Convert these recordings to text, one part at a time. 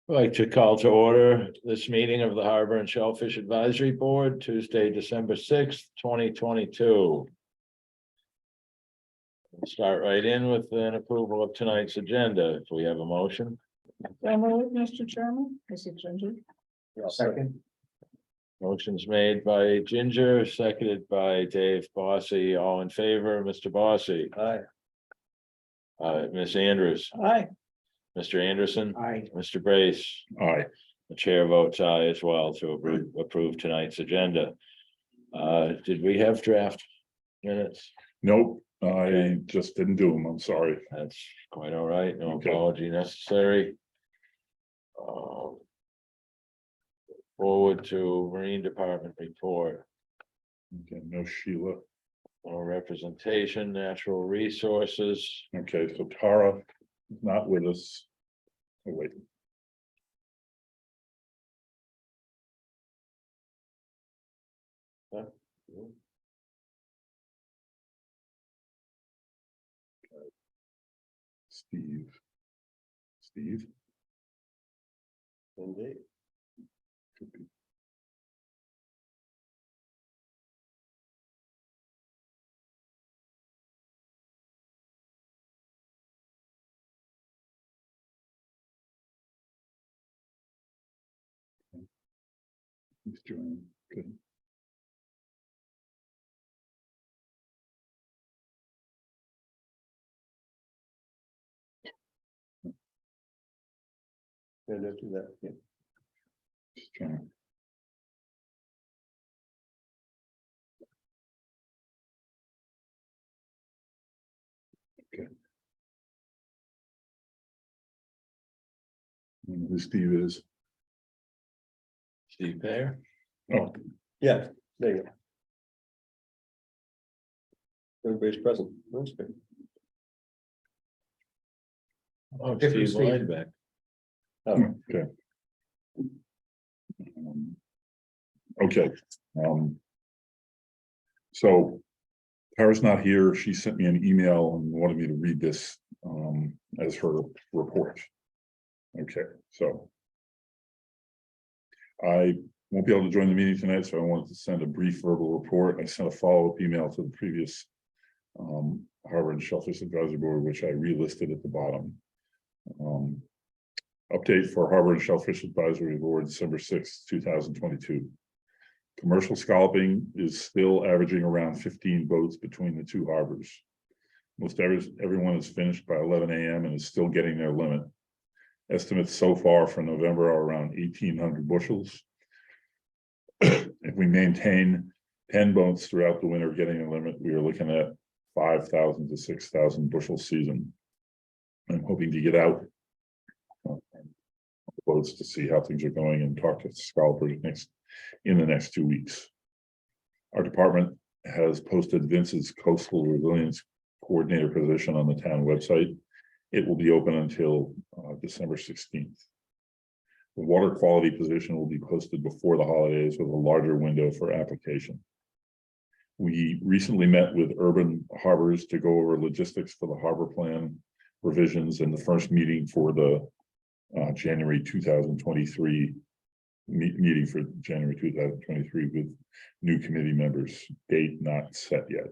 I'd like to call to order this meeting of the Harbor and Shellfish Advisory Board, Tuesday, December 6th, 2022. We'll start right in with an approval of tonight's agenda. If we have a motion. Mr. Chairman, this is Ginger. Second. Motion's made by Ginger, seconded by Dave Bossy. All in favor, Mr. Bossy. Aye. Ms. Andrews, Aye. Mr. Anderson, Aye. Mr. Brace. Aye. The chair votes aye as well to approve tonight's agenda. Did we have draft minutes? Nope, I Okay. just didn't do them. I'm sorry. That's quite all right. No Okay. apology necessary. Forward to Marine Department report. Okay, no Sheila. No representation, natural resources. Okay, so Tara is not with us. Oh, wait. Huh? Steve. Indeed. Could be. He's joining. Good. Yeah, let's do that. Yeah. Just trying. Okay. I don't know who Steve is. Steve Bear. Oh, Yeah, there you go. Everybody's present. That's good. Oh, Different Steve Steve. Lineback. okay. Okay. So Tara's not here. She sent me an email and wanted me to read this as her report. Okay, so I won't be able to join the meeting tonight, so I wanted to send a brief verbal report. I sent a follow-up email to the previous Harbor and Shellfish Advisory Board, which I relisted at the bottom. Update for Harbor and Shellfish Advisory Board, December 6th, 2022. Commercial scalloping is still averaging around 15 boats between the two harbors. Most everyone is finished by 11 a.m. and is still getting their limit. Estimates so far for November are around 1,800 bushels. If we maintain 10 boats throughout the winter getting a limit, we are looking at 5,000 to 6,000 bushel season. I'm hoping to get out boats to see how things are going and talk to scalpers in the next 2 weeks. Our department has posted Vince's coastal resilience coordinator position on the town website. It will be open until December 16th. The water quality position will be posted before the holidays with a larger window for application. We recently met with Urban Harbors to go over logistics for the harbor plan revisions in the first meeting for the January 2023 meeting for January 2023 with new committee members. Date not set yet.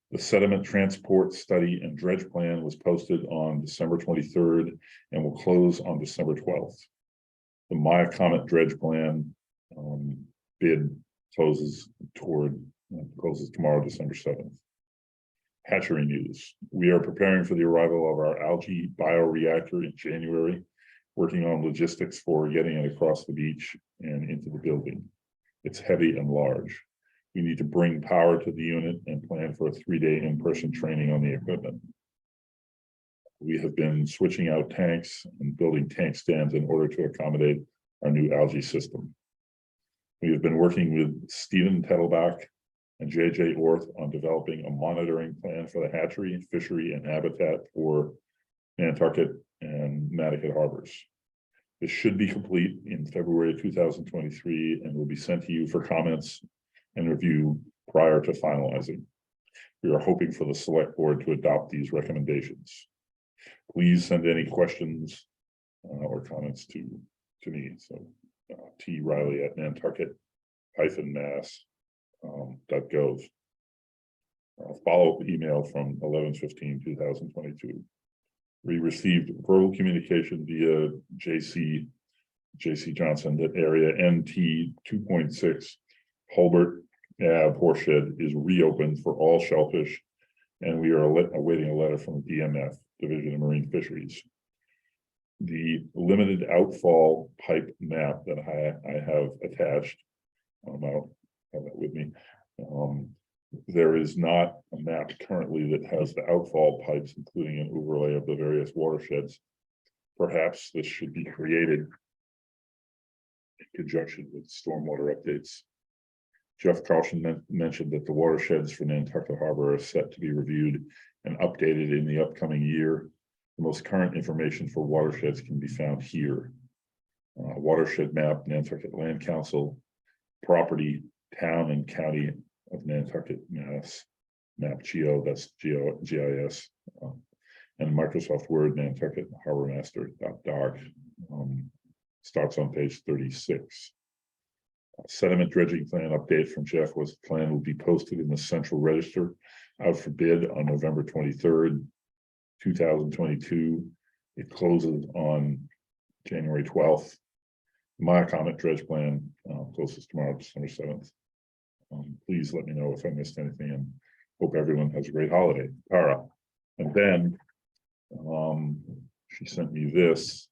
The sediment transport study and dredge plan was posted on December 23rd and will close on December 12th. The Maya Comet dredge plan bid closes tomorrow, December 7th. Hatchery news. We are preparing for the arrival of our algae bioreactor in January, working on logistics for getting it across the beach and into the building. It's heavy and large. We need to bring power to the unit and plan for a 3-day in-person training on the equipment. We have been switching out tanks and building tank stands in order to accommodate our new algae system. We have been working with Stephen Tettelbach and JJ Orth on developing a monitoring plan for the hatchery, fishery, and habitat for Nantucket and Mattocket harbors. This should be complete in February 2023 and will be sent to you for comments and review prior to finalizing. We are hoping for the select board to adopt these recommendations. Please send any questions or comments to me. So T Riley at Nantucket-Mass.gov. Follow-up email from 11/15/2022. We received verbal communication via JC Johnson that area NT 2.6 Hulbert Ave Horseshed is reopened for all shellfish, and we are awaiting a letter from the DMF, Division of Marine Fisheries. The limited outfall pipe map that I have attached, I'll have that with me. There is not a map currently that has the outfall pipes, including an overlay of the various watersheds. Perhaps this should be created in conjunction with stormwater updates. Jeff Carlson mentioned that the watersheds for Nantucket Harbor are set to be reviewed and updated in the upcoming year. The most current information for watersheds can be found here. Watershed map, Nantucket Land Council, property, town and county of Nantucket, Mass. Map Geo, that's GIS, and Microsoft Word, Nantucket Harbor Master.doc. Starts on page 36. Sediment dredging plan update from Jeff was the plan will be posted in the Central Register out for bid on November 23rd, 2022. It closes on January 12th. My comment dredge plan closes tomorrow, December 7th. Please let me know if I missed anything, and hope everyone has a great holiday. Tara. And then she sent me this,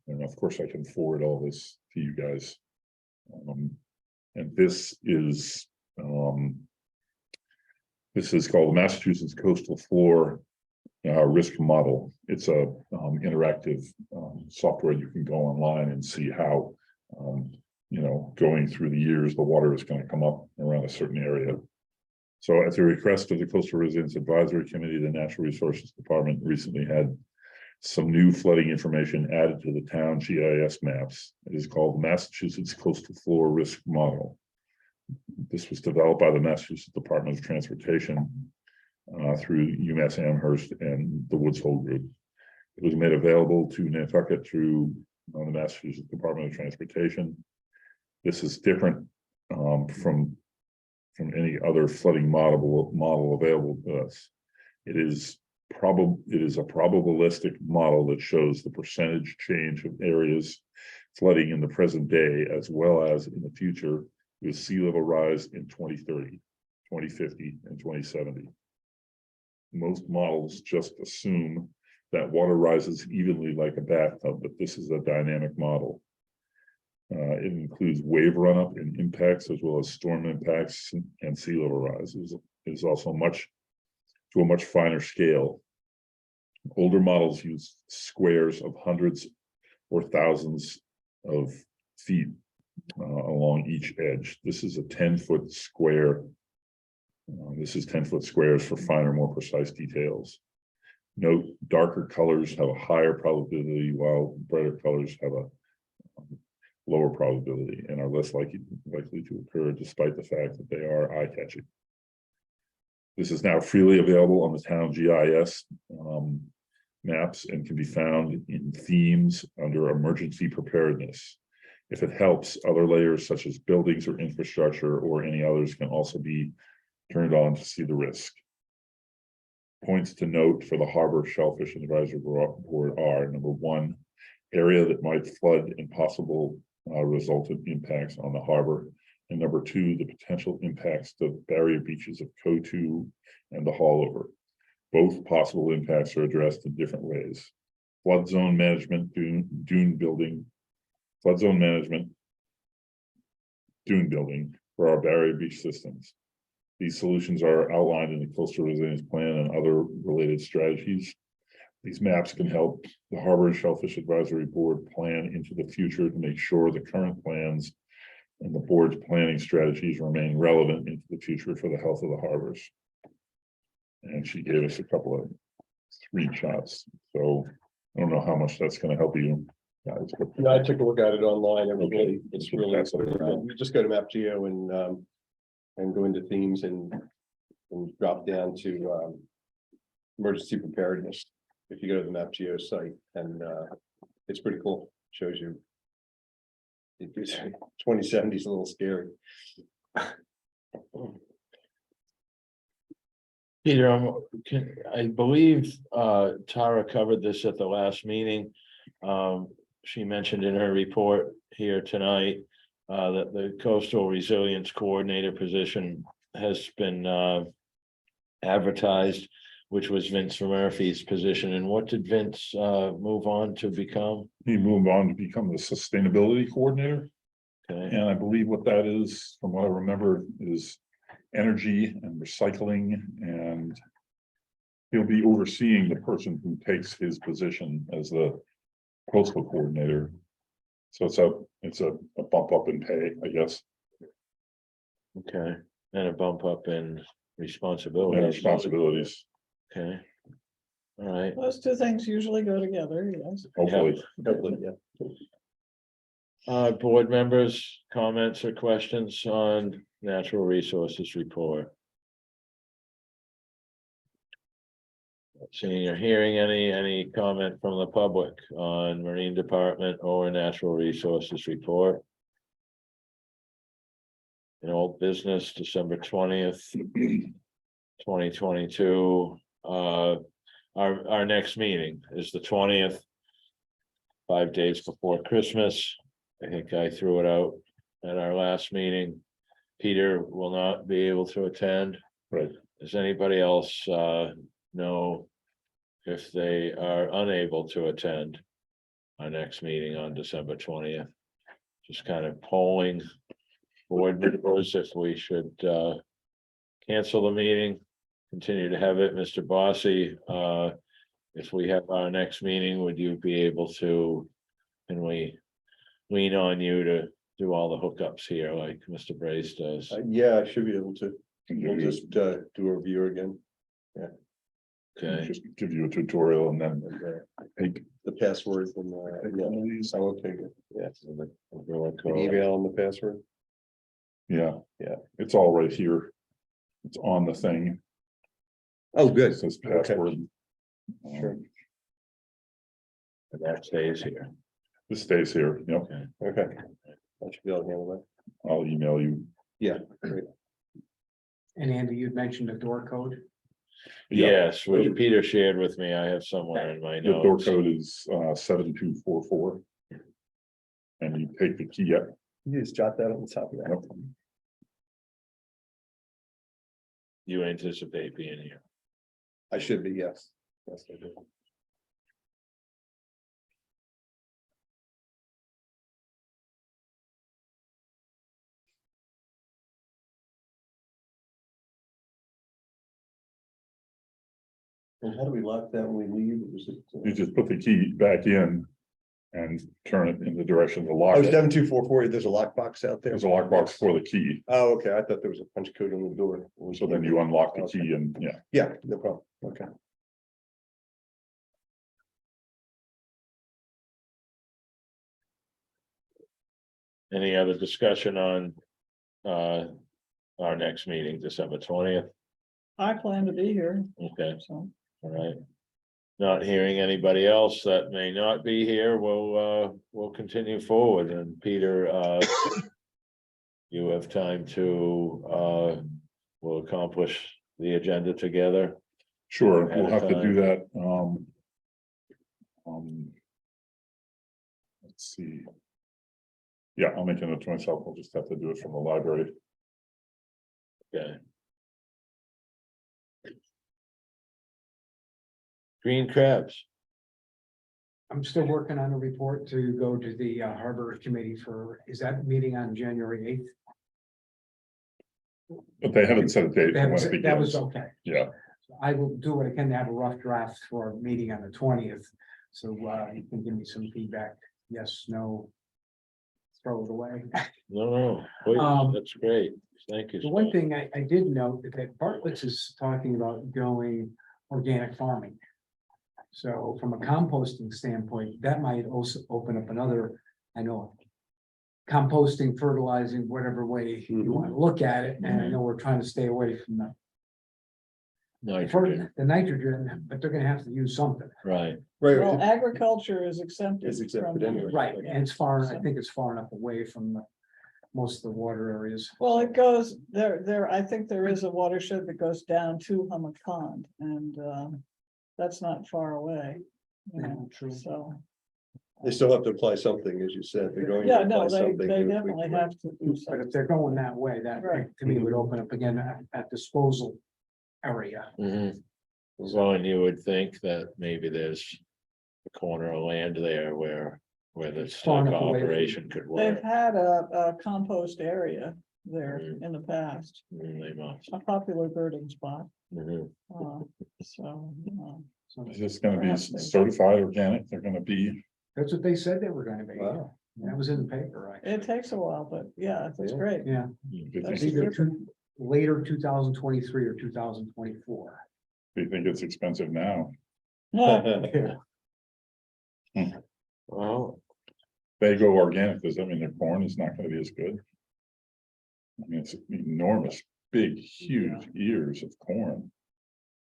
and of course I can forward all this to you guys. And this is called the Massachusetts Coastal Floor Risk Model. It's a interactive software. You can go online and see how going through the years the water is going to come up around a certain area. So at the request of the Coastal Resilience Advisory Committee, the Natural Resources Department recently had some new flooding information added to the town GIS maps. It is called the Massachusetts Coastal Floor Risk Model. This was developed by the Massachusetts Department of Transportation through UMass Amherst and the Woods Hole Group. It was made available to Nantucket through the Massachusetts Department of Transportation. This is different from any other flooding model available to us. It is a probabilistic model that shows the percentage change of areas flooding in the present day as well as in the future with sea level rise in 2030, 2050, and 2070. Most models just assume that water rises evenly like a bathtub, but this is a dynamic model. It includes wave runup and impacts as well as storm impacts and sea level rises. It is also to a much finer scale. Older models use squares of hundreds or thousands of feet along each edge. This is a 10-foot square. This is 10-foot squares for finer, more precise details. Note, darker colors have a higher probability while brighter colors have a lower probability and are less likely to occur despite the fact that they are eye-catching. This is now freely available on the town GIS maps and can be found in themes under emergency preparedness. If it helps, other layers such as buildings or infrastructure or any others can also be turned on to see the risk. Points to note for the Harbor Shellfish Advisory Board are: number one, area that might flood and possible resultant impacts on the harbor, and number two, the potential impacts to barrier beaches of Co2 and the Haulover. Both possible impacts are addressed in different ways. Flood zone management, dune building for our barrier beach systems. These solutions are outlined in the Coastal Resilience Plan and other related strategies. These maps can help the Harbor and Shellfish Advisory Board plan into the future to make sure the current plans and the board's planning strategies remain relevant into the future for the health of the harbors. And she gave us a couple of screenshots. So I don't know how much that's going to help you guys. Yeah, I took a look at it online. Okay. It's really, you just go to Map Geo and go into themes and drop down to emergency preparedness. If you go to the Map Geo site and It's pretty cool, shows you. It's 2070 is a little scary. Peter, I believe Tara covered this at the last meeting. She mentioned in her report here tonight that the coastal resilience coordinator position has been advertised, which was Vince Murphy's position. And what did Vince move on to become? He moved on to become the sustainability coordinator. Okay, And I believe what that is, from what I remember, is energy and recycling, and he'll be overseeing the person who takes his position as the coastal coordinator. So it's a bump up in pay, I guess, okay, and a bump up in and responsibilities. responsibilities, Okay. All right, Those two things usually go together, yes. hopefully. Hopefully, yeah. board members, comments or questions on natural resources report? Seeing or hearing any comment from the public on Marine Department or Natural Resources report? In old business, December 20th, 2022. Our next meeting is the 20th. 5 days before Christmas. I think I threw it out at our last meeting. Peter will not be able to attend. Right. Does anybody else know if they are unable to attend our next meeting on December 20th? Just kind of polling board members if we should cancel the meeting, continue to have it. Mr. Bossy, if we have our next meeting, would you be able to, can we lean on you to do all the hookups here like Mr. Brace does? Yeah, I should be able to. We'll Give just do a review again. Okay, Just give you a tutorial and then take The password from yeah. Oh, okay, good. Yeah. The email and the password. yeah. Yeah. It's all right here. It's on the thing. Oh, good. It says Okay. password. Sure. and that stays here. This stays here, yep. Okay, Okay. I should be able to handle I'll email you. that. Yeah, great. And Andy, you'd mentioned a door code. Yeah, yes, which Peter shared with me. I have somewhere in my the door notes. code is 7244. And you take the key up. You just jot that on the top of that. Yep. You anticipate being here. I should be, yes. Yes, I do. And how do we lock that when we leave? Was it? You just put the key back in and turn it in the direction to lock Oh, it. 7244, there's a lockbox out there? There's a lockbox for the key. Oh, okay, I thought there was a punch code on the door. So then you unlock the key and yeah. Yeah, no problem, okay. Any other discussion on our next meeting, December 20th? I plan to be here, Okay, so. all right. Not hearing anybody else that may not be here, we'll continue forward. And Peter, you have time to we'll accomplish the agenda together. Sure, Ahead we'll of have to do time. that. Let's see. Yeah, I'll make a note to myself. We'll just have to do it from the library. Okay. Green crabs. I'm still working on a report to go to the Harbor Committee for, is that meeting on January 8th? But they haven't set a date. for when it That was begins. okay. Yeah, I will do what I can to have a rough draft for a meeting on the 20th. So you can give me some feedback. Yes, no. Throw it away. No, please, Um, that's great. Thank you. The one Scott. thing I did note that Bartlett's is talking about going organic farming. So from a composting standpoint, that might also open up another, I know. Composting, fertilizing, whatever way you want to look at it, and I know we're trying to stay away from nitrogen, the nitrogen, but they're gonna have to use something. right, Well, Right, agriculture is exempted. It's exempted from- anyway. Right, and it's far, I think it's far enough away from most of the water areas. Well, it goes, I think there is a watershed that goes down to Hummock Pond, and, that's not far away. You know, True. so, they still have to apply something, as you said, they're going to yeah, apply no, they something. definitely have to do But something. if they're going that way, that Right. to me would open up again at disposal area. mhm. So, and you would think that maybe there's a corner of land there where the Far enough away from- operation could They've work. had a compost area there Mm. in the past, They must. a popular birding spot, Mhm. so, So Is this gonna be Perhaps they- certified organic? They're gonna be, that's what they said they were gonna be. Wow. That was in the paper, it actually. takes a while, but yeah, it's Yeah. great. Yeah, do you That's think, either later 2023 or 2024. do you think it's expensive now? Yeah. Well, They go organic, does that mean their corn is not gonna be as good? I mean, it's enormous, big, huge ears of corn.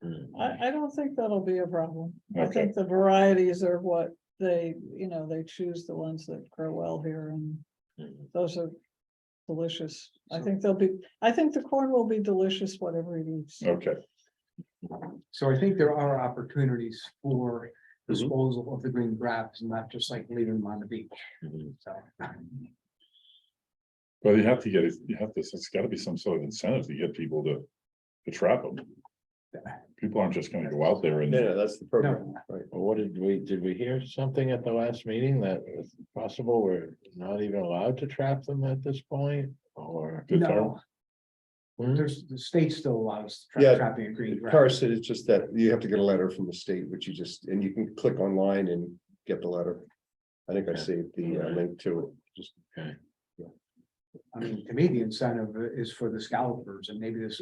mm, I don't think that'll be a problem. I Okay. think the varieties are what they, they choose the ones that grow well here, and mm, those are delicious. I So- think I think the corn will be delicious, whatever it eats. Okay, So I think there are opportunities for Mhm. disposal of the green grabs, not just like leaving them on the beach. mhm. So. but you have to get it, it's gotta be some sort of incentive to get people to trap them. People aren't just gonna go out there and, Yeah, that's the program, right? Well, what did we hear something at the last meeting that it's possible we're not even allowed to trap them at this point, or? Good No, Hmm? there's, the state still allows Yeah, trapping of green grass. Carson, it's just that you have to get a letter from the state, which you just, and you can click online and get the letter. I think I Okay. saved the link to it, just. Okay, I mean, to me, the incentive is for the scalpers, and maybe this,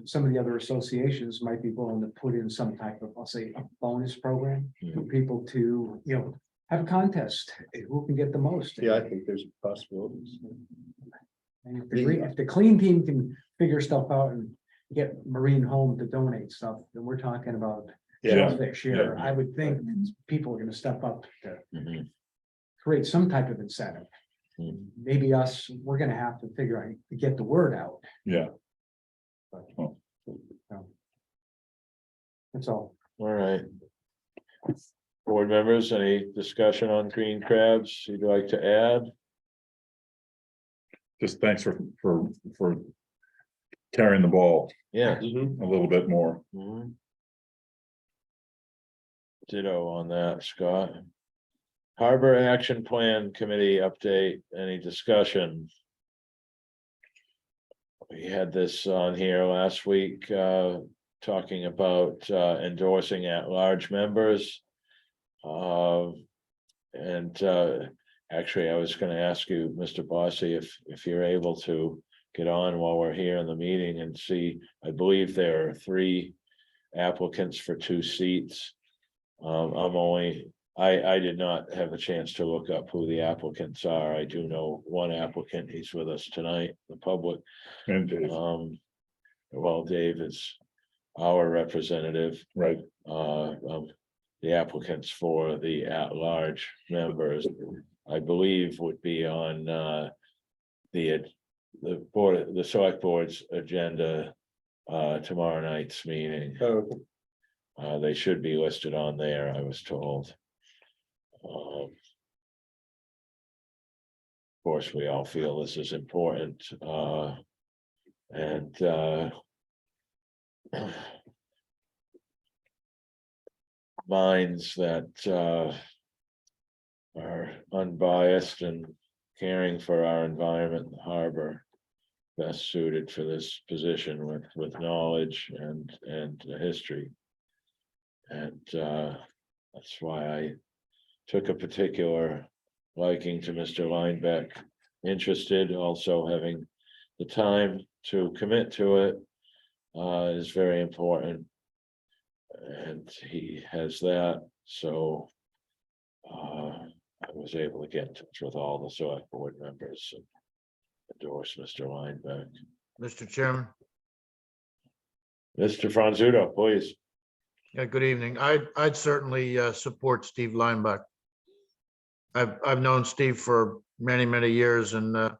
some of the other associations might be willing to put in some type of, I'll say, a bonus program for Mhm. people to, have a contest, who can get the most. Yeah, I think there's possibilities. And if the clean team can figure stuff out and get Marine Home to donate stuff, then we're talking about Yeah, shellfish here. I would think people are gonna step up to mhm, create some type of incentive. mhm. Maybe us, we're gonna have to figure out to get the word out. yeah, That's all. All right. Board members, any discussion on green crabs you'd like to add? just thanks for carrying the ball Yeah. Mhm. a little bit more. Mhm. Ditto on that, Scott. Harbor Action Plan Committee update, any discussion? We had this on here last week, talking about endorsing at-large members. And actually, I was gonna ask you, Mr. Bossy, if you're able to get on while we're here in the meeting and see, I believe there are 3 applicants for 2 seats. I did not have a chance to look up who the applicants are. I do know one applicant, he's with us tonight, the public. And Dave, Well, Dave is our representative. right, The applicants for the at-large members, I believe would be on the board, the select board's agenda tomorrow night's meeting. Oh, They should be listed on there, I was told. Of course, we all feel this is important, and minds that are unbiased and caring for our environment, the harbor, best suited for this position with knowledge and a history. And that's why I took a particular liking to Mr. Linebeck. Interested, also having the time to commit to it is very important. And he has that, so I was able to get in touch with all the select board members and endorse Mr. Linebeck. Mr. Chairman, Mr. Franzuto, please. Yeah, good evening. I'd certainly support Steve Lineback. I've known Steve for many, many years and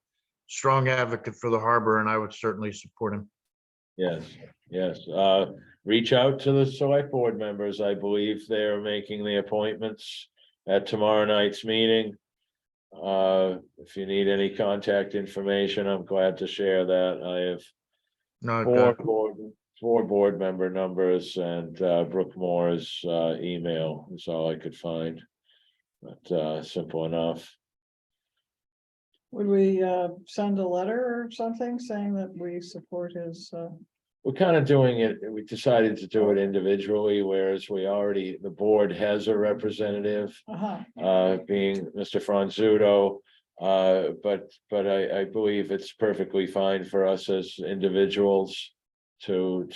strong advocate for the harbor, and I would certainly support him. Yes, yes. Reach out to the select board members. I believe they're making the appointments at tomorrow night's meeting. If you need any contact information, I'm glad to share that. I have No, four board member numbers and Brooke Moore's email is all I could find. But simple enough. Would we send a letter or something saying that we support his? We're kind of doing it, we decided to do it individually, whereas the board has a representative. Being Mr. Franzuto. But I believe it's perfectly fine for us as individuals to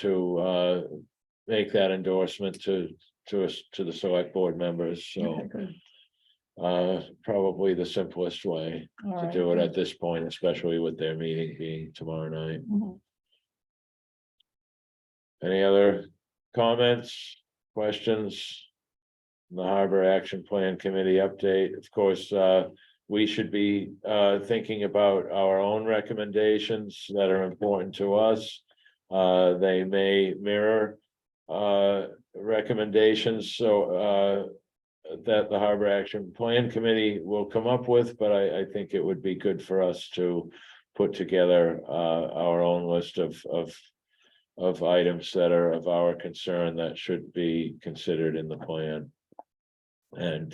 make that endorsement to the select board members, so. Okay, good. Probably the simplest way All to right. do it at this point, especially with their meeting being tomorrow night. Mhm. Any other comments, questions? The Harbor Action Plan Committee update, of course, we should be thinking about our own recommendations that are important to us. They may mirror recommendations, so that the Harbor Action Plan Committee will come up with, but I think it would be good for us to put together our own list of items that are of our concern that should be considered in the plan. And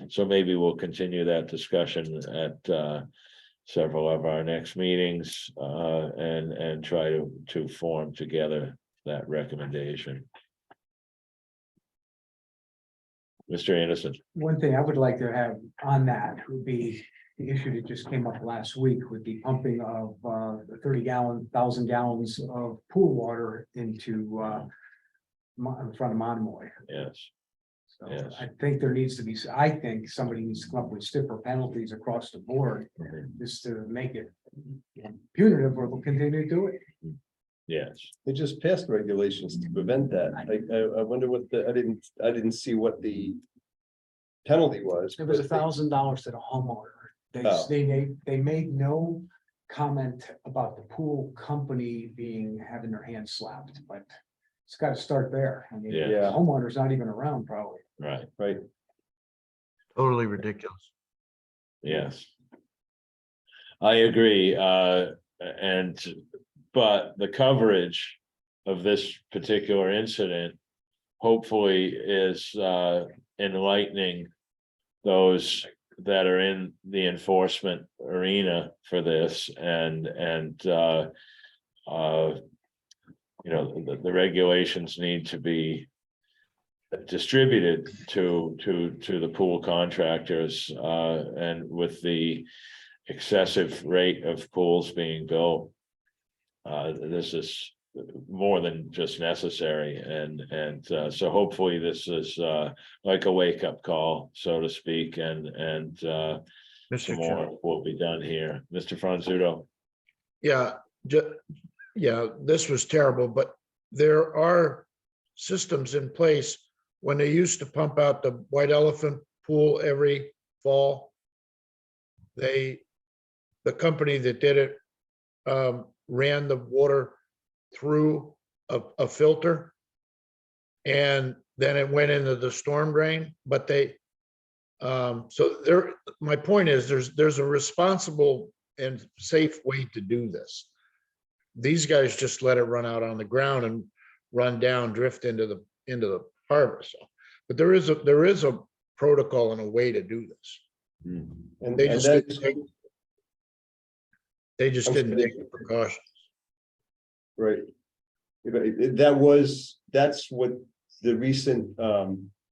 so maybe we'll continue that discussion at several of our next meetings and try to form together that recommendation. Mr. Anderson. One thing I would like to have on that would be the issue that just came up last week with the pumping of 1,000 gallons of pool water into in front of Monomoy. Yes. So Yes. I think there needs to be, I think somebody needs to come up with stiffer penalties across the board, just to make it punitive, or they'll continue to do it. Yes. They just passed regulations to prevent that. I wonder what I didn't see what the penalty was. It was but $1,000 to the homeowner. Oh. They made no comment about the pool company having their hands slapped, but it's got to start there. I mean, Yeah. the homeowner's not even around probably. Right. Right, Totally ridiculous. Yes. I agree, but the coverage of this particular incident hopefully is enlightening those that are in the enforcement arena for this, and you know, the regulations need to be distributed to the pool contractors, and with the excessive rate of pools being built, this is more than just necessary, and so hopefully this is like a wake-up call, so to speak, and some Mr. Chair. more will be done here. Mr. Franzuto. Yeah, yeah, this was terrible, but there are systems in place. When they used to pump out the White Elephant pool every fall, the company that did it ran the water through a filter, and then it went into the storm drain. But my point is, there's a responsible and safe way to do this. These guys just let it run out on the ground and run down, drift into the harbor. So, but there is a protocol and a way to do this. and They and just that's didn't take the precautions. right. That's what the recent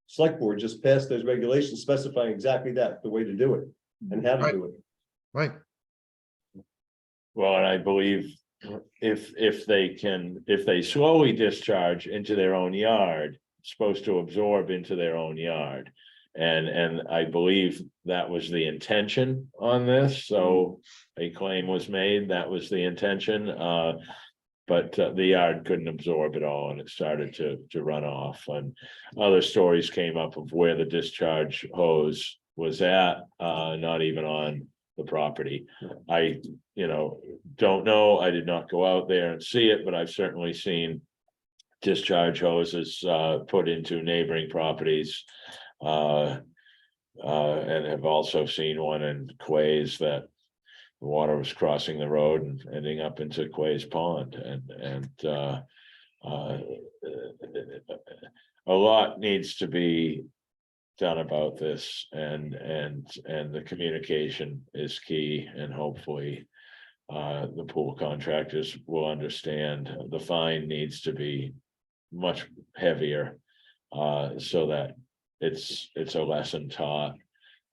select board just passed, those regulations specifying exactly that, the way to do it and how to do it. Right. Well, and I believe if they slowly discharge into their own yard, it's supposed to absorb into their own yard. And I believe that was the intention on this, so a claim was made, that was the intention. but the yard couldn't absorb it all and it started to run off. And other stories came up of where the discharge hose was at, not even on the property. I, don't know. I did not go out there and see it, but I've certainly seen discharge hoses put into neighboring properties. And have also seen one in Quay's that the water was crossing the road and ending up into Quay's Pond, and a lot needs to be done about this, and the communication is key, and hopefully the pool contractors will understand the fine needs to be much heavier, so that it's a lesson taught.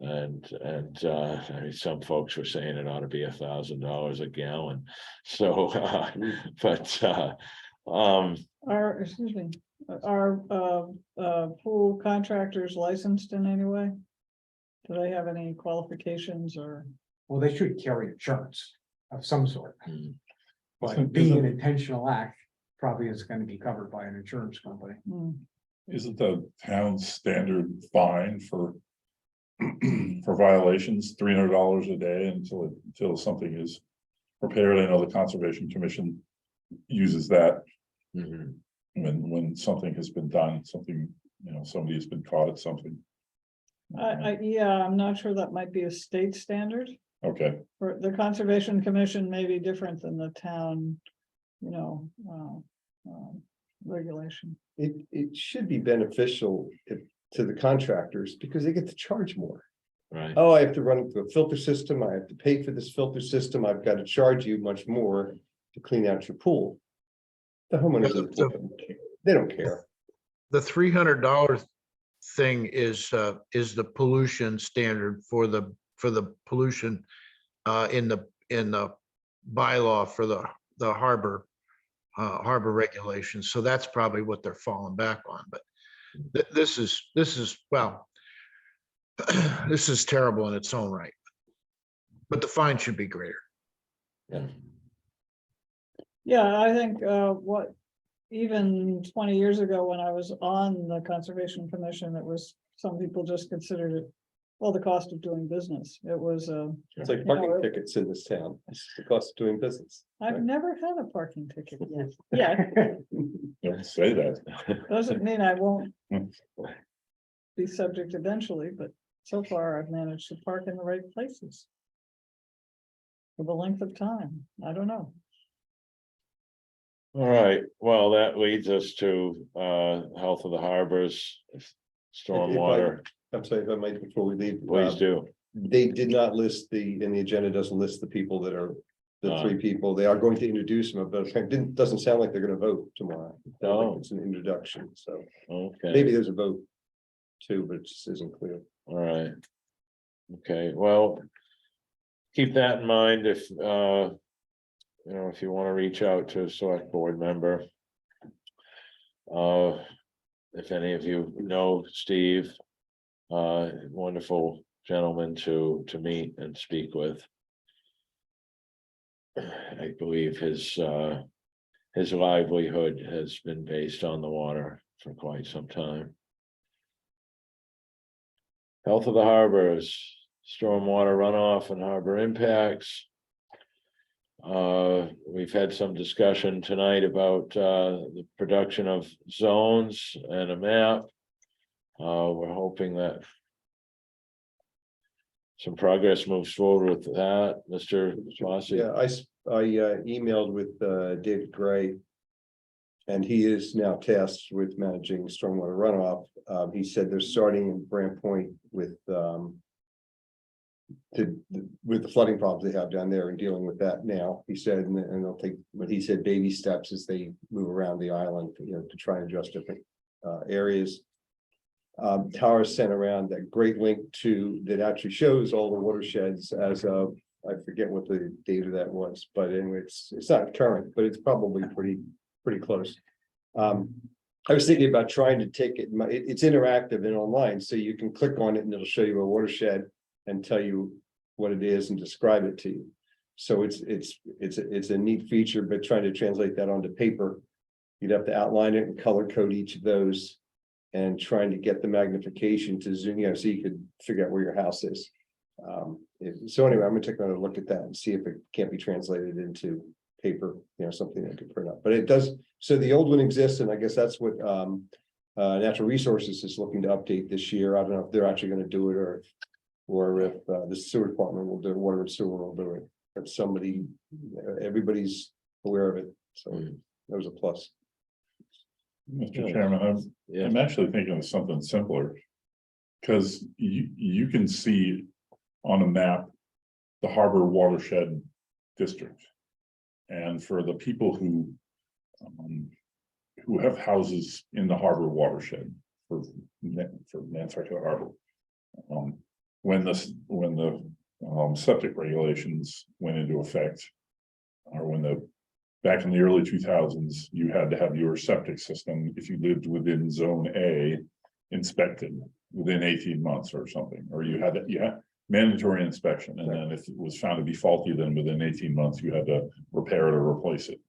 And I mean, some folks were saying it ought to be $1,000 a gallon. So, Excuse me, are pool contractors licensed in any way? Do they have any qualifications or? Well, they should carry insurance of some sort. Mm. But being an intentional act probably is gonna be covered by an insurance company. Isn't the town standard fine for for violations, $300 a day until something is repaired? I know the Conservation Commission uses that Mhm. when something has been done, something, somebody has been caught at something. Yeah, I'm not sure that might be a state standard. Okay, For the Conservation Commission may be different than the town, regulation. It should be beneficial to the contractors because they get to charge more. Right. Oh, I have to run it through a filter system. I have to pay for this filter system. I've got to charge you much more to clean out your pool. The homeowners, they don't care. The $300 thing is the pollution standard for the pollution in the bylaw for the harbor regulations. So that's probably what they're falling back on. But this is well, this is terrible in its own right. But the fine should be greater. Yeah, I think even 20 years ago, when I was on the Conservation Commission, it was, some people just considered it, well, the cost of doing business. It was, It's like parking tickets in this town. It's the cost of doing business. I've never had a parking ticket yet. Yeah, don't say that. doesn't mean I won't be subject eventually, but so far I've managed to park in the right places for the length of time. I don't know. All right, well, that leads us to health of the harbors, stormwater. I'm sorry if I might, before we leave. Please do. They did not list and the agenda doesn't list the people that are the three people. They are going to introduce them, but it doesn't sound like they're going to vote tomorrow. Oh. It's an introduction, so Okay, maybe there's a vote too, but it just isn't clear. all right. Okay, well, keep that in mind if if you want to reach out to a select board member. If any of you know Steve, wonderful gentleman to meet and speak with. I believe his livelihood has been based on the water for quite some time. Health of the harbors, stormwater runoff and harbor impacts. We've had some discussion tonight about the production of zones and a map. We're hoping that some progress moves forward with that, Mr. Fossey. Yeah, I emailed with David Gray. And he is now tasked with managing stormwater runoff. He said they're starting in Brant Point with the flooding problems they have down there and dealing with that now. He said, and they'll take, but he said baby steps as they move around the island, to try and adjust different areas. Tara sent around that great link that actually shows all the watersheds as of, I forget what the date of that was, but anyway, it's not current, but it's probably pretty close. I was thinking about trying to take it, it's interactive and online, so you can click on it and it'll show you a watershed and tell you what it is and describe it to you. So it's a neat feature, but trying to translate that onto paper. You'd have to outline it and color code each of those. And trying to get the magnification to zoom, so you could figure out where your house is. So anyway, I'm gonna take another look at that and see if it can't be translated into paper, something that could print up, but it does. So the old one exists, and I guess that's what Natural Resources is looking to update this year. I don't know if they're actually gonna do it or if the sewer department will do it, water and sewer will do it. But everybody's aware of it, so that was a plus. Mr. Chairman, Yeah, I'm actually thinking of something simpler. Because you can see on a map, the harbor watershed district. And for the people who have houses in the harbor watershed for Nantucket Harbor. When the septic regulations went into effect, or back in the early 2000s, you had to have your septic system, if you lived within zone A, inspected within 18 months or something, or you had mandatory inspection. And then if it was found to be faulty, then within 18 months, you had to repair it or replace it.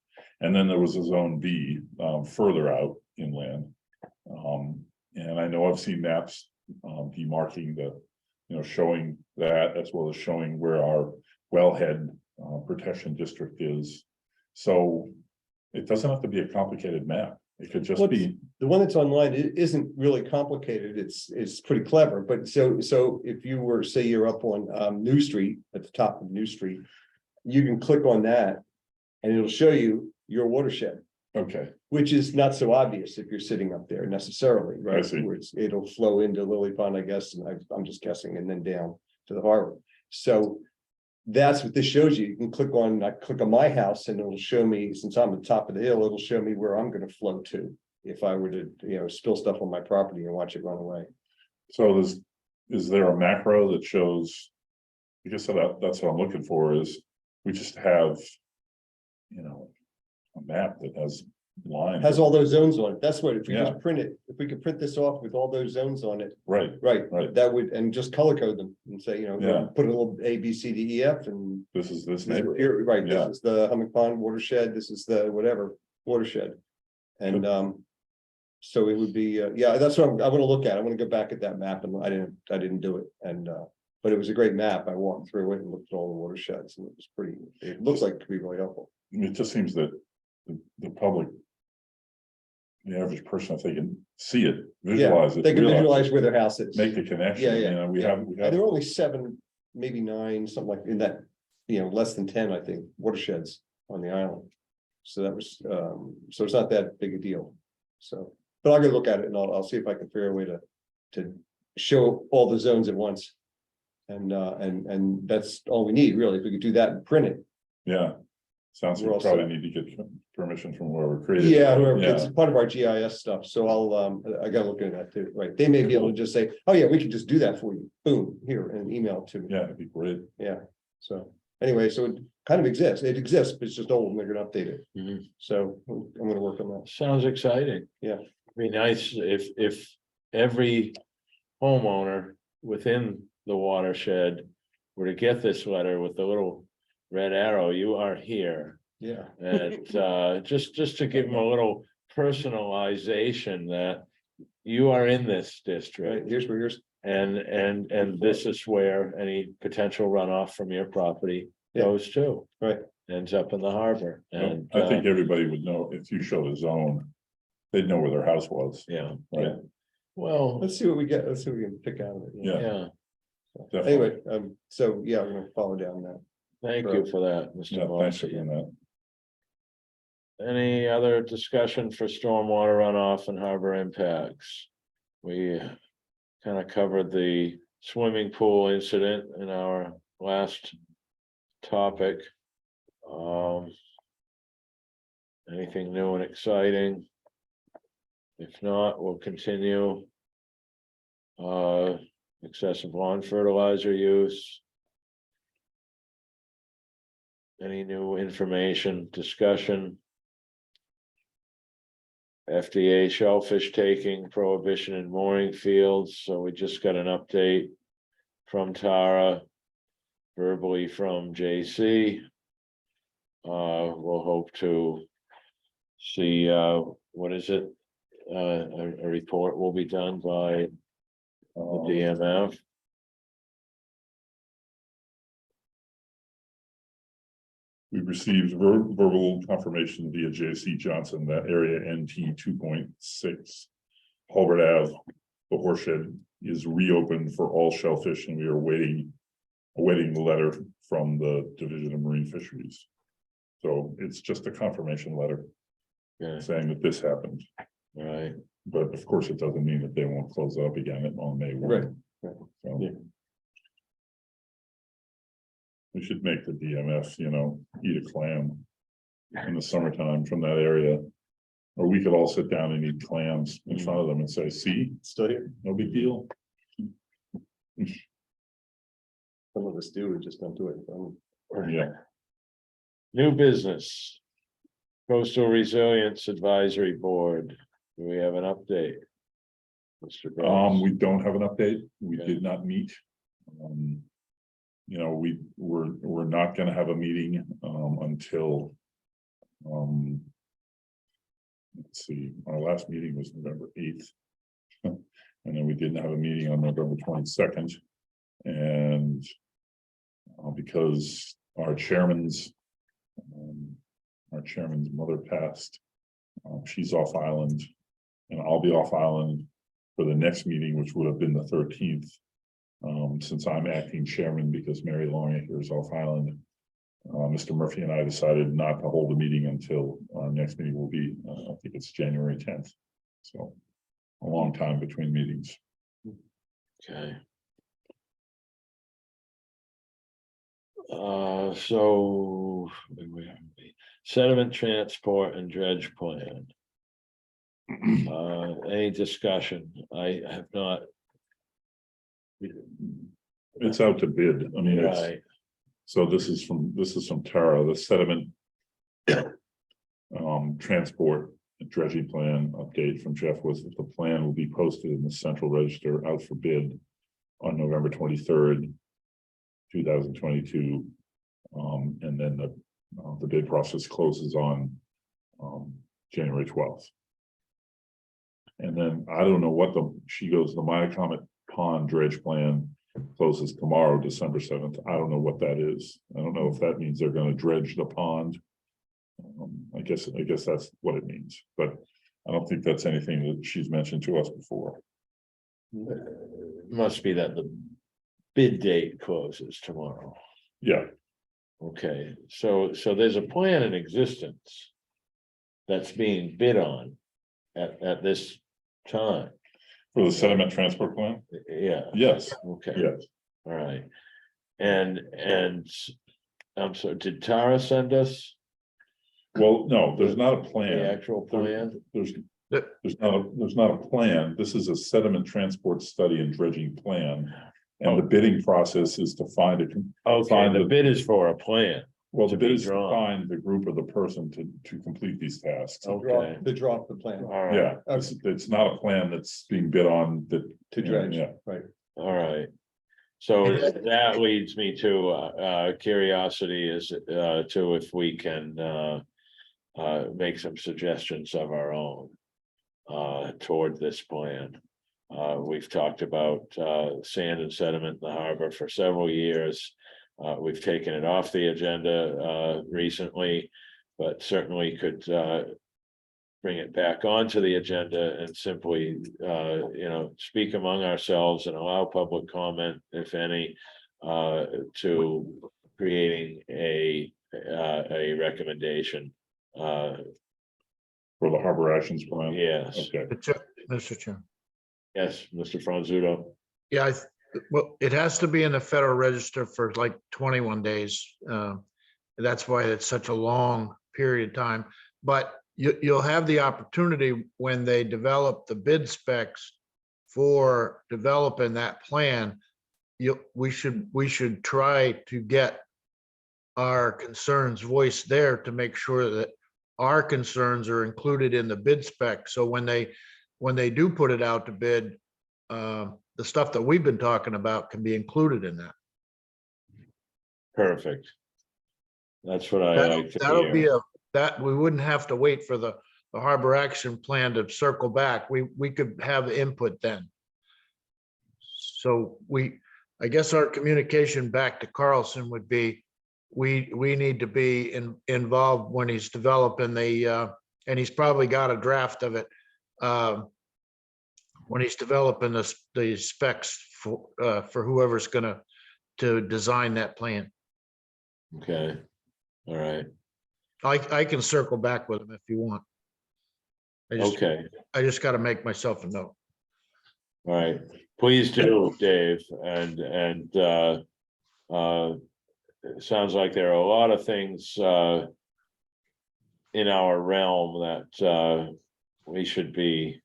And then there was a zone B, further out inland. And I know I've seen maps, demarking showing that, as well as showing where our wellhead protection district is. So it doesn't have to be a complicated map. It could just be. The one that's online, it isn't really complicated. It's pretty clever, but so if you were, say you're up on New Street, at the top of New Street, you can click on that and it'll show you your watershed, Okay, which is not so obvious if you're sitting up there necessarily, I right? see. Where it'll flow into Lily Pond, I guess, and I'm just guessing, and then down to the harbor. So that's what this shows you. You can click on my house and it'll show me, since I'm at the top of the hill, it'll show me where I'm gonna flow to. If I were to, spill stuff on my property and watch it run away. so is there a macro that shows? I guess that's what I'm looking for, is we just have, a map that has lines. Has all those zones on it. That's what, if we Yeah. just print it, if we could print this off with all those zones on it, Right, right, that would, and just color code them and say, Yeah. put a little A, B, C, D, E, F and. this is this This is, neighborhood. here, right, Yeah. this is the Hummock Pond watershed, this is the whatever watershed. And so it would be, that's what I want to look at. I want to go back at that map, and I didn't do it. And but it was a great map. I walked through it and looked at all the watersheds, and it looks like it could be really helpful. It just seems that the public, the average person, if they can see it, visualize it. They can realize visualize it, where their house is. make the connection. Yeah. We have And there are only 7, maybe 9, something like in that, less than 10, I think, watersheds on the island. So that was, so it's not that big a deal. So, but I'll go look at it and I'll see if I can figure a way to show all the zones at once. And that's all we need, really. If we could do that and print it. Yeah, sounds like We're we all probably set. need to get permission from whoever created. Yeah, it. it's part of our GIS stuff. So I gotta look at that too, right? They may be able to just say, oh yeah, we can just do that for you. Boom, here, and email it to me. Yeah, it'd be great. Yeah, so anyway, so it kind of exists. It exists, but it's just old and they're gonna update it. Mhm. So I'm gonna work on that. Sounds exciting. Yeah. Be nice if every homeowner within the watershed were to get this letter with the little red arrow, you are here. Yeah. And just to give them a little personalization that you are in this Right, district. here's where yours, And this is where any potential runoff from your property Yeah. goes to. Right. Ends up in the harbor and. I think everybody would know if you show the zone, they'd know where their house was. Yeah, Right. well, let's see what we get. Let's see what we can pick out of it. Yeah. yeah, Definitely. Anyway, so yeah, I'm gonna follow down that. thank you for that, Mr. Yeah, thanks for Mossy. doing that. Any other discussion for stormwater runoff and harbor impacts? We kind of covered the swimming pool incident in our last topic. Anything new and exciting? If not, we'll continue. Excessive lawn fertilizer use. Any new information, discussion? FDA shellfish taking prohibition in mooring fields, so we just got an update from Tara. Verbally from JC, we'll hope to see, what is it? A report will be done by the DMF. We received verbal confirmation via J.C. Johnson that area NT 2.6 Hulbert Ave, the horseshed, is reopened for all shellfish, and we are awaiting the letter from the Division of Marine Fisheries. So it's just a confirmation letter Yeah, saying that this happened, all right, but of course it doesn't mean that they won't close up again on May 1. Right, right. So Yeah. we should make the DMF, eat a clam in the summertime from that area. Or we could all sit down and eat clams in front of them and say, see, Still here. no big deal. Some of us do, we just don't do it. Yeah, new business. Coastal Resilience Advisory Board, do we have an update? Mr. Gross? we don't have an update. We Okay. did not meet. We're not gonna have a meeting until let's see, our last meeting was November 8th. And then we didn't have a meeting on November 22nd. And because our chairman's mother passed, she's off island, and I'll be off island for the next meeting, which would have been the 13th. Since I'm acting chairman because Mary Longacre is off island, Mr. Murphy and I decided not to hold a meeting until our next meeting will be, I think it's January 10th. So a long time between meetings. Okay. So where are we? Sediment transport and dredge plan. Any discussion? I have not. It's out to bid. I mean, Right, so this is from Tara, the sediment transport and dredging plan update from Jeff was that the plan will be posted in the Central Register out for bid on November 23rd, 2022. And then the bid process closes on January 12th. And then I don't know what she goes, the Myocomet Pond dredge plan closes tomorrow, December 7th. I don't know what that is. I don't know if that means they're going to dredge the pond. I guess that's what it means, but I don't think that's anything that she's mentioned to us before. must be that the bid date closes tomorrow. Yeah, Okay, so there's a plan in existence that's being bid on at this time. for the sediment transport plan. Yeah, Yes, okay, yes. all right. And I'm sorry, did Tara send us Well, no, there's not a the plan. actual plan? There's not a plan. This is a sediment transport study and dredging plan. And the bidding process is to find Okay, find the the- bid is for a plan. well, to the bid be is to drawn. find the group or the person to complete these tasks. Okay, The drop the plan all right, Yeah, it's not a plan that's being bid on that. to dredge, Yeah, right? all right. So that leads me to curiosity is to if we can make some suggestions of our own toward this plan. We've talked about sand and sediment in the harbor for several years. We've taken it off the agenda recently, but certainly could bring it back onto the agenda and simply speak among ourselves and allow public comment, if any, to creating a recommendation. for the harbor actions plan. Yes, Okay, Mr. Chairman. yes, Mr. Franzuto. Yeah, well, it has to be in the Federal Register for like 21 days. That's why it's such a long period of time. But you'll have the opportunity when they develop the bid specs for developing that plan. We should try to get our concerns voiced there to make sure that our concerns are included in the bid spec. So when they do put it out to bid, the stuff that we've been talking about can be included in that. Perfect. That's what I like to That'll be hear. that we wouldn't have to wait for the harbor action plan to circle back. We could have input then. So I guess our communication back to Carlson would be, we need to be involved when he's developing and he's probably got a draft of it. When he's developing the specs for whoever's gonna to design that plan. Okay, all right, I can circle back with him if you want. okay, I just gotta make myself a note. all right. Please do, Dave, and, it sounds like there are a lot of things, in our realm that, we should be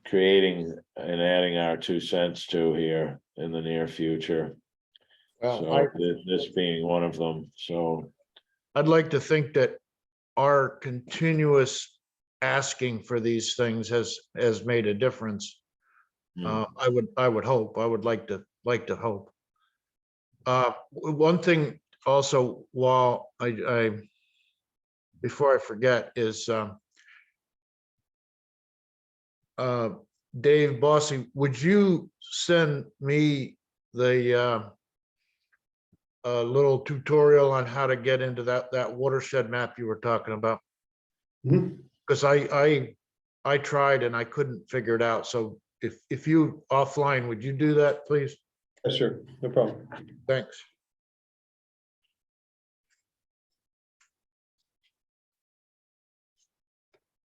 creating and adding our 2 cents to here in the near future. So this being one of them, so, I'd like to think that our continuous asking for these things has made a difference. hmm, I would hope, I would like to hope. One thing also, while before I forget is, Dave Bossy, would you send me the, a little tutorial on how to get into that watershed map you were talking about? Mhm. Because I tried and I couldn't figure it out. So if you offline, would you do that, please? Yeah, sure, no problem. Thanks.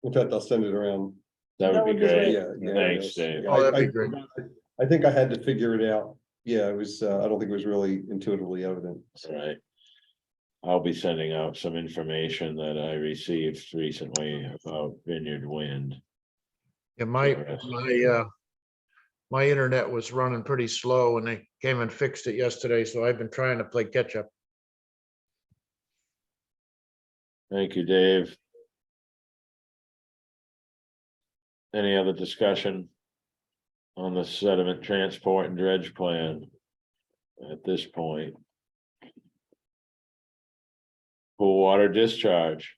In fact, I'll send it around. that would be great. Yeah, yeah, Thanks, yes. Dave. Yeah, Oh, that'd be I- great. I think I had to figure it out. Yeah, it was, I don't think it was really intuitively evident. All right. I'll be sending out some information that I received recently about Vineyard Wind. Yeah, my internet was running pretty slow and they came and fixed it yesterday, so I've been trying to play catch up. Thank you, Dave. Any other discussion on the sediment transport and dredge plan at this point? Pool water discharge,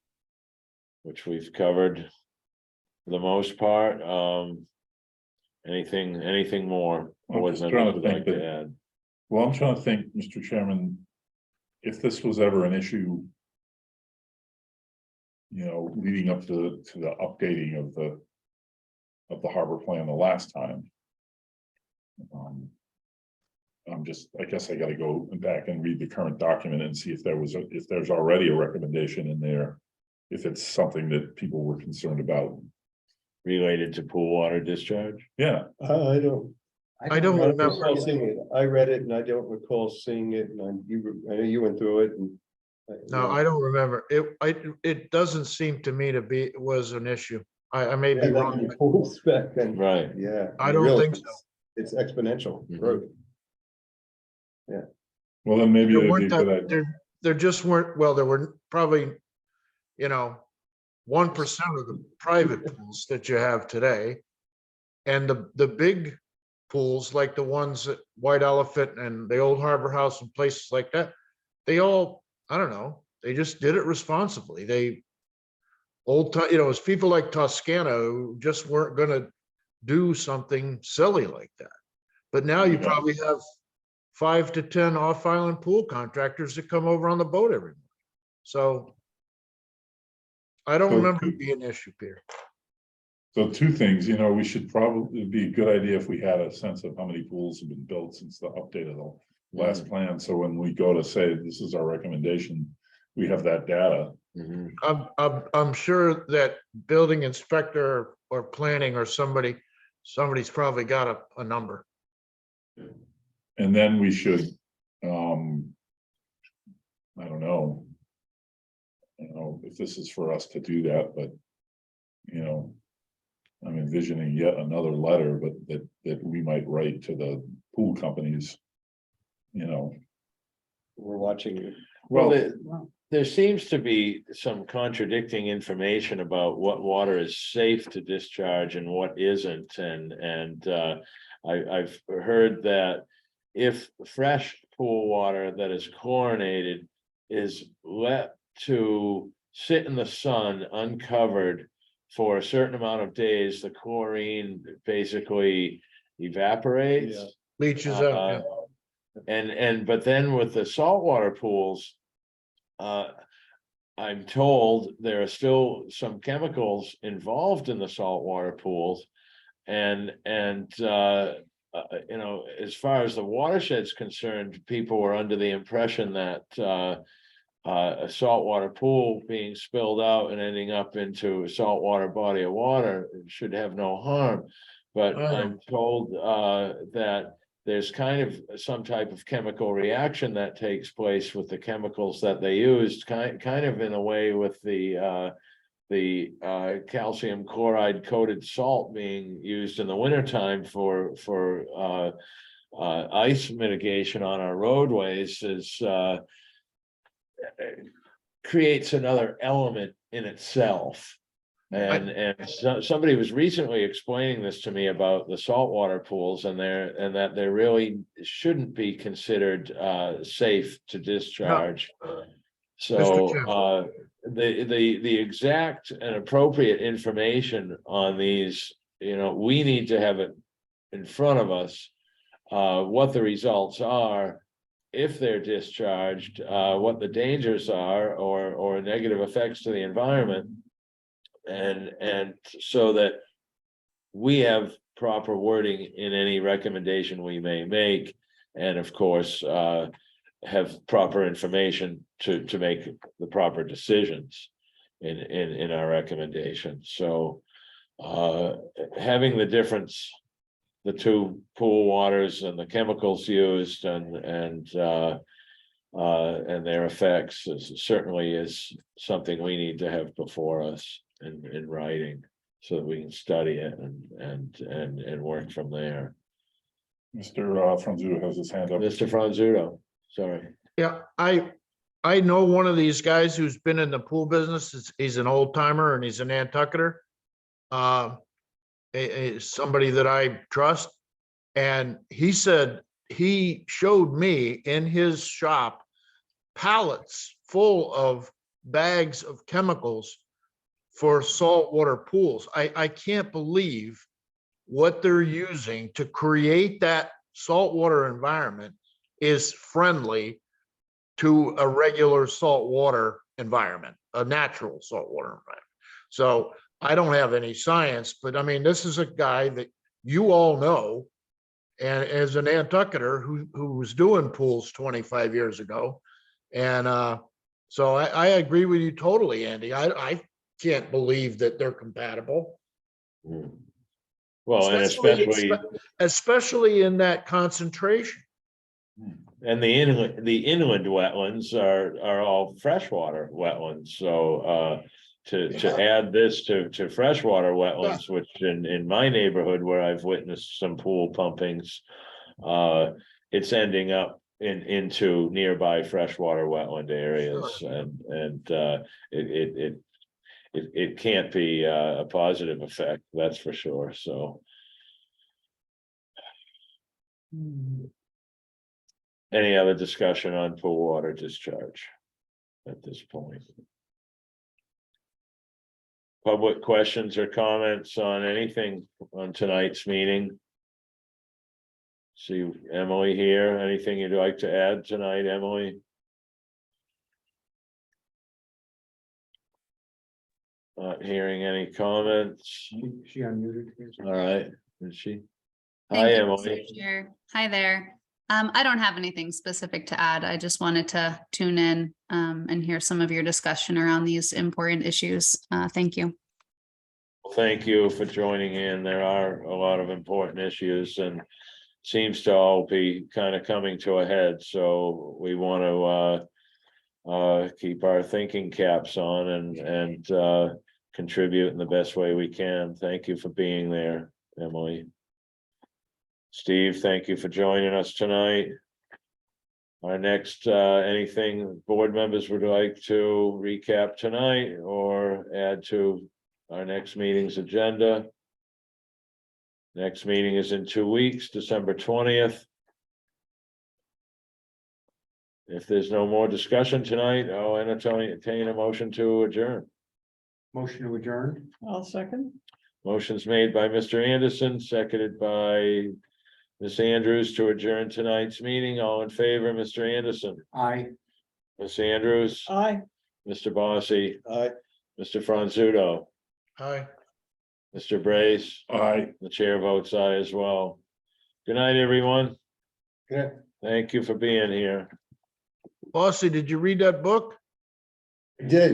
which we've covered for the most part. Anything more? I'm Board just members trying to would think like to that- add? Well, I'm trying to think, Mr. Chairman, if this was ever an issue, leading up to the updating of the harbor plan the last time. I guess I gotta go back and read the current document and see if there's already a recommendation in there. If it's something that people were concerned about. Related to pool water discharge? Yeah, I don't. I don't I remember. recall seeing it. I read it and I don't recall seeing it, and I know you went through it and. No, I don't remember. It doesn't seem to me to be, was an issue. I may be wrong. Full spec and, Right, yeah. I don't really, think so. It's exponential Mhm. growth. well, then maybe There it'd be weren't a good that, idea. there just weren't, well, there were probably, 1% of the private pools that you have today. And the big pools, like the ones at White Elephant and the Old Harbor House and places like that, they all, I don't know, they just did it responsibly. It's people like Toscana who just weren't gonna do something silly like that. But now you Yeah. probably have 5 to 10 off-island pool contractors that come over on the boat every morning. So I don't So- remember it being an issue, Peter. So 2 things, we should probably, it'd be a good idea if we had a sense of how many pools have been built since the update of the last plan. So when we go to say, this is our recommendation, we have that data. mhm, I'm sure that building inspector or planning or somebody's probably got a number. And then we should, I don't know. If this is for us to do that, but, I'm envisioning yet another letter, but that we might write to the pool companies. We're watching it. well, Wow. there seems to be some contradicting information about what water is safe to discharge and what isn't, and I've heard that if fresh pool water that is chlorinated is let to sit in the sun uncovered for a certain amount of days, the chlorine basically evaporates. Yeah. Leaches out. But then with the saltwater pools, I'm told there are still some chemicals involved in the saltwater pools. And you know, as far as the watershed's concerned, people were under the impression that a saltwater pool being spilled out and ending up into a saltwater body of water should have no harm. But I know. I'm told that there's kind of some type of chemical reaction that takes place with the chemicals that they used, kind of in a way with the calcium chloride coated salt being used in the wintertime for ice mitigation on our roadways is creates another element in itself. And somebody was recently explaining this to me about the saltwater pools and that they really shouldn't be considered safe to discharge. So the exact and appropriate information on these, you know, we need to have it in front of us, what the results are, if they're discharged, what the dangers are or negative effects to the environment. And so that we have proper wording in any recommendation we may make, and of course, have proper information to make the proper decisions in our recommendations. So having the difference, the two pool waters and the chemicals used and their effects certainly is something we need to have before us in writing, so that we can study it and work from there. Mr. Franzu has his hand up. Mr. Franzuto, sorry. Yeah, I know one of these guys who's been in the pool business. He's an old timer and he's a Nantucketer. Somebody that I trust. And he said he showed me in his shop pallets full of bags of chemicals for saltwater pools. I can't believe what they're using to create that saltwater environment is friendly to a regular saltwater environment, a natural saltwater environment. So I don't have any science, but I mean, this is a guy that you all know, and as an Nantucketer who was doing pools 25 years ago. And so I agree with you totally, Andy. I can't believe that they're compatible. Well, and especially in that concentration. And the inland wetlands are all freshwater wetlands, so to add this to freshwater wetlands, which in my neighborhood where I've witnessed some pool pumpings, it's ending up into nearby freshwater wetland areas, and it can't be a positive effect, that's for sure. So any other discussion on pool water discharge at this point? Public questions or comments on anything on tonight's meeting? See Emily here. Anything you'd like to add tonight, Emily? Not hearing any comments. She unmuted. All right, is she? Thank Hi, you, Emily. Mr. Chair. Hi there. I don't have anything specific to add. I just wanted to tune in and hear some of your discussion around these important issues. Thank you. Thank you for joining in. There are a lot of important issues and seems to all be kind of coming to a head. So we want to keep our thinking caps on and contribute in the best way we can. Thank you for being there, Emily. Steve, thank you for joining us tonight. Our next, anything board members would like to recap tonight or add to our next meeting's agenda? Next meeting is in 2 weeks, December 20th. If there's no more discussion tonight, I'll entertain a motion to adjourn. Motion to adjourn. I'll second. Motion's made by Mr. Anderson, seconded by Ms. Andrews to adjourn tonight's meeting. All in favor, Mr. Anderson, Aye. Ms. Andrews, Aye. Mr. Bossy, Aye. Mr. Franzuto, Hi. Mr. Brace. Aye. The chair votes aye as well. Good night, everyone. Good. Thank you for being here. Bossy, did you read that book? Did.